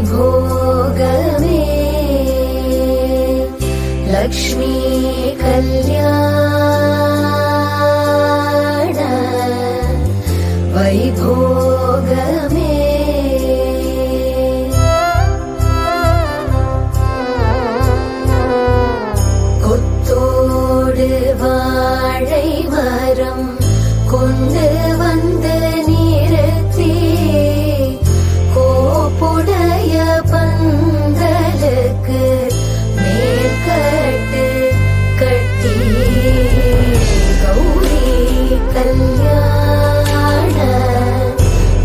वैभोगमे लक्ष्मी कल्याण वैभोगमे கொத்தோடு வாழை மரம் கொண்டு வந்து நிறுத்தி கோப்புடைய பந்தலுக்கு மேற்கட்டு கட்டி கௌரி கல்யாண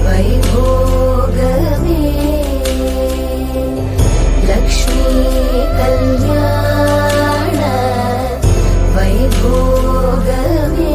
வைபோகமே லக்ஷ்மி கல்யாண வைபோகமே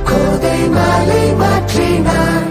கோதை மாலை மாற்றினார்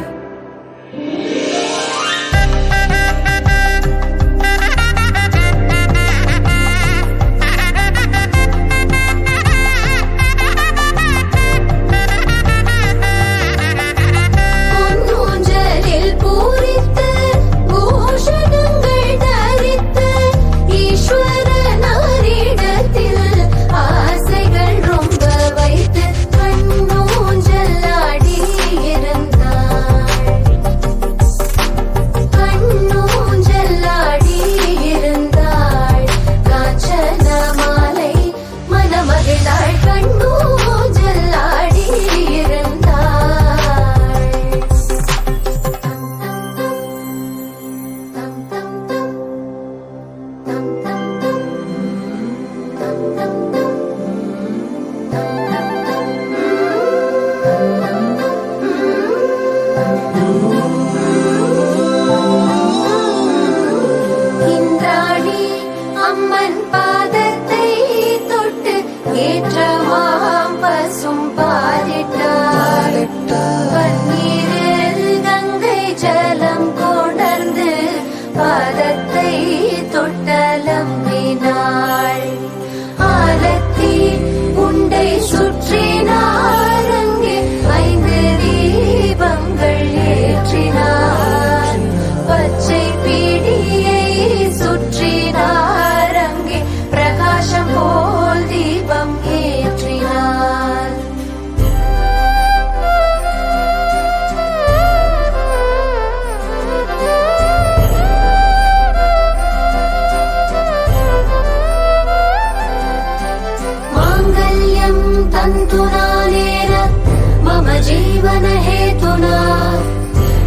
जीवन हेतुना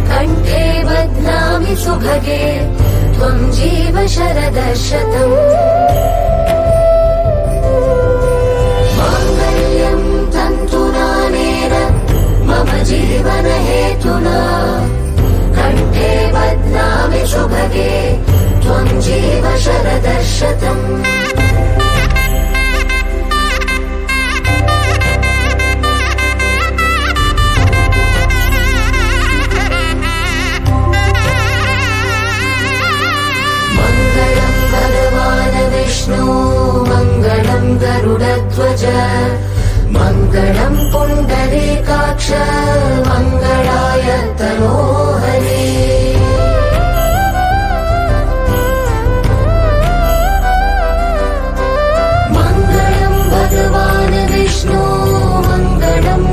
कंठे बध्नामि सुभगे त्वं जीव शरदशतम् माङ्गल्यं तन्तुनानेन मम जीवन हेतुना कंठे बध्नामि सुभगे त्वं जीव शरदशतम् मङ्गलं गरुडध्वज मङ्गलं पुण्डरीकाक्ष मङ्गलाय तनोहरे मङ्गलं भगवान् विष्णु मङ्गलं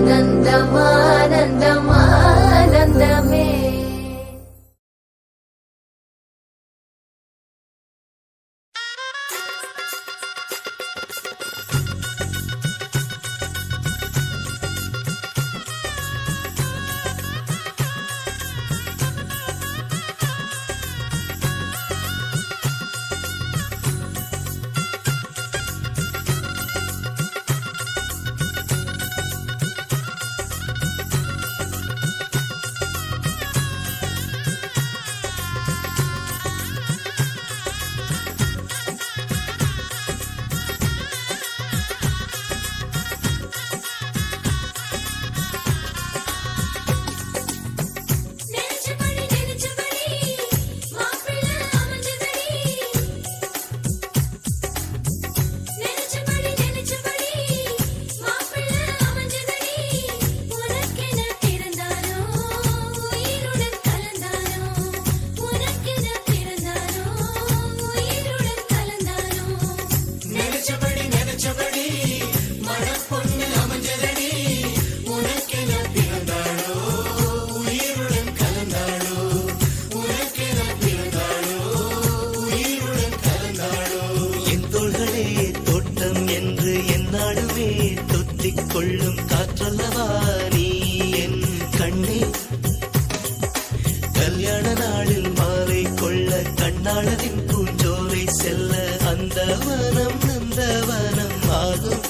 ஆனந்தம் ஆனந்தம் ஆனந்தமே. கொள்ளும் காற்றல்லவா நீ என் கண்ணே. கல்யாண நாளில் மாலை கொள்ள கண்ணாளரின் பூஞ்சோலை செல்ல அந்த வனம் நந்தவனம் ஆகும்.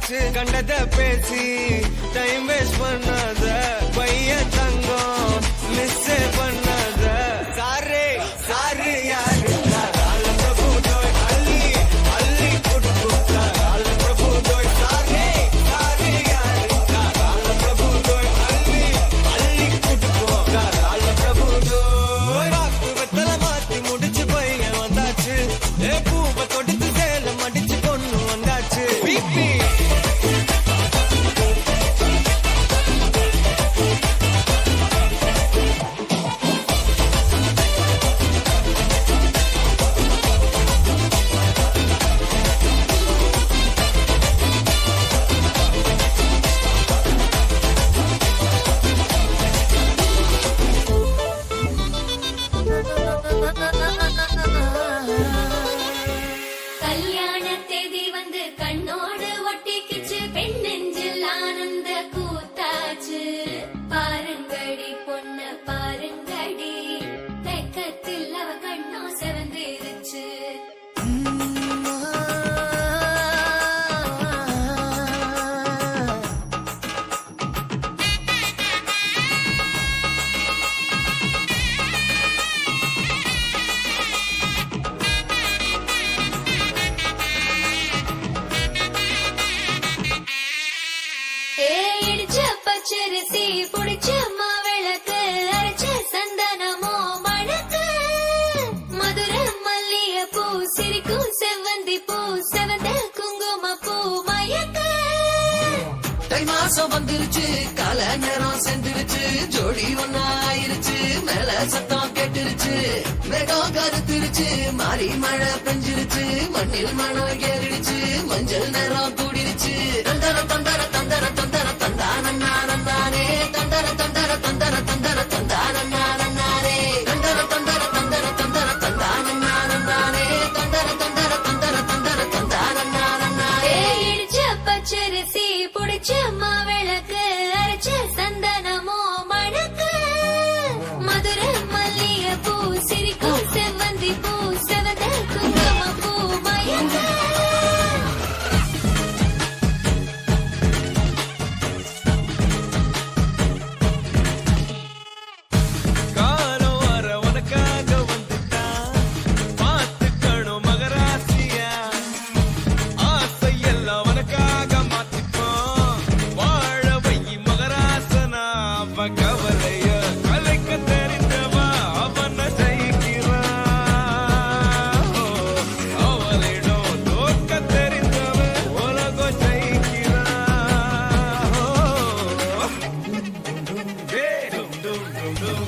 வந்தாச்சு கண்டத பேசி டைம் வேஸ்ட் பண்ணாத பையன் தங்கம் மிஸ் பண்ணாத சாரே சாரு யாரு பிரபு தோய் அள்ளி அள்ளி குடுக்குற பிரபு தோய் சாரே சாரு யாரு பிரபு தோய் அள்ளி அள்ளி குடுக்குற பிரபு தோய் வாக்கு வெத்தல மாத்தி முடிச்சு பையன் வந்தாச்சு பூவை தொடுத்து சேலம் அடிச்சு பொண்ணு வந்தாச்சு பிபி கல்யாண தேதி வந்து கண்ணோடு ஒட்டிக்கிச்சு பெண் நெஞ்சில் ஆனந்த கூத்தாச்சு பாருங்கடி பொண்ணு பாருங்கடி வெக்கத்தில் அவ கண்ணோ செவந்திருச்சு இடிச்ச பச்சரிசி புடிச்ச மாவிளக்கு அரைச்ச சந்தனமோ மணக்கு மதுர மல்லிய பூ சிரிக்கும் செவ்வந்தி பூ செவந்த குங்கும பூ மயக்க தை மாசம் வந்துருச்சு கால நேரம் சென்றுருச்சு ஜோடி ஒன்னா ஆயிருச்சு மேல சத்தம் கேட்டுருச்சு மேகம் கருத்துருச்சு மாறி மழை பெஞ்சிருச்சு மண்ணில் மனம் ஏறிடுச்சு மஞ்சள் நேரம் கூடிருச்சு தந்தர தந்தர தந்தர தந்தர தந்தானே தந்தர தந்தர தந்தர தந்தர தந்தானே தந்தர தந்தர தந்தர தந்தர தந்தானே தந்தர தந்தர தந்தர தந்தர தந்தானே இடிச்ச பச்சரிசி புடிச்ச மாவிளக்கு அரைச்ச சந்தனமோ மணக்கு மதுர மல்லிய பூ சிரிக்கும் செவ்வந்தி பூ செவந்த குங்கும பூ மயக்க காலம் வர உனக்காக வந்துட்டான் பார்த்துக்கணும் மகராசியா ஆசை எல்லாம் உனக்காக மாத்திப்போம் வாழ வை மகராசனா அவ கவலைய கலைக்க தெரிந்தவா அவன ஜெயிக்கிறான் அவளிடம் தோற்க தெரிந்தவன் உலகம் ஜெயிக்கிறான் டும் டும் டும் டும்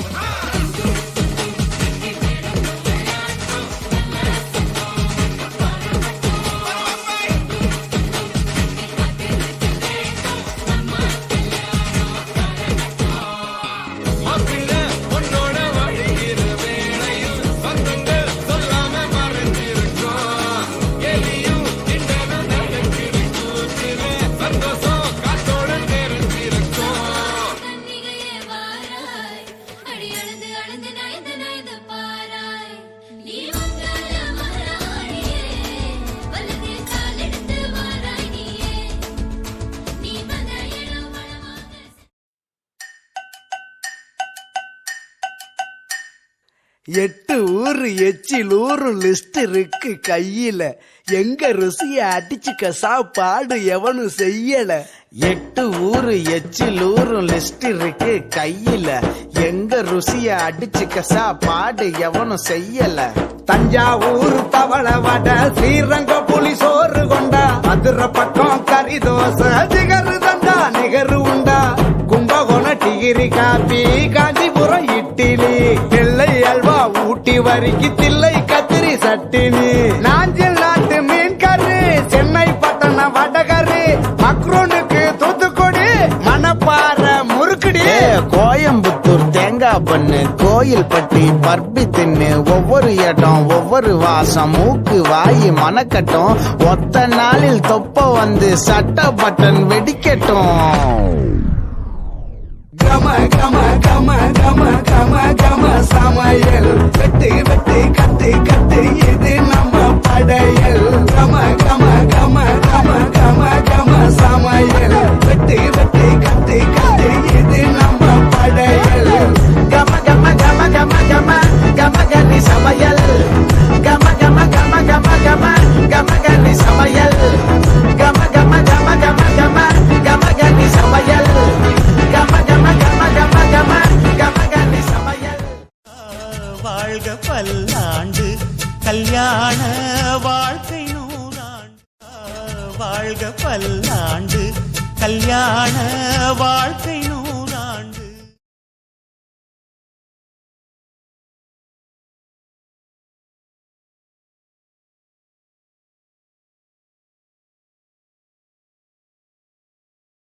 மாப்பிள்ள உன்னோட வழிகிற வேளையில் சத்தங்கள் சொல்லாம மறைஞ்சிருக்கோம் எலியும் திண்டனும் நடக்கிற கூற்றிலே சந்தோஷம் காத்தோட தெரிஞ்சிருக்கோம் கன்னிகையே வாராய் அடி அழுது அழுது நயந்து நயந்து பாராய் நீ மங்கள மராணியே வலதில் கால் எடுத்து வாராய் நீயே நீ வந்த இடம் வளமாக எட்டு ஊரு எச்சில் ஊரு லிஸ்ட் இருக்கு கையில எங்க ருசிய அடிச்சுக்க சாப்பாடு எவனும் செய்யல. எட்டு ஊரு எச்சில் ஊரு லிஸ்ட் இருக்கு கையில எங்க ருசிய அடிச்சுக்க சாப்பாடு எவனும் செய்யல. தஞ்சாவூர் தவள வடை ஸ்ரீரங்க புலி சோறு கொண்டா மதுரை பக்கம் கறி தோசை ஜிகரு தண்டா நிகரு உண்டா கும்பகோணம் டிகிரி காப்பி காஞ்சிபுரம் இட்லி வெள்ளை அல்வா ஊட்டி வரிக்கு தில்லை கத்திரி சட்டினி நாஞ்சில் நாட்டு மீன் கறி சென்னை பட்டணம் வடகரு மக்ரோனுக்கு தூத்துக்குடி மணப்பாறை முறுக்குடி கோயம்புத்தூர் தேங்காய் பண்ணு கோயில் பட்டி பர்பி தின்னு ஒவ்வொரு இடம் ஒவ்வொரு வாசம் மூக்கு வாயி மணக்கட்டும் ஒத்த நாளில் தொப்ப வந்து சட்ட பட்டன் வெடிக்கட்டும். கம கம கம கம கம கம சமையல் வெட்டு வெட்டு கட்டு கட்டு இது நம்ம படையல். கம கம கம கம கம கம சமையல் வாழ்க பல்லாண்டு கல்யாண வாழ்க்கை நூறாண்டு வாழ்க பல்லாண்டு கல்யாண வாழ்க்கை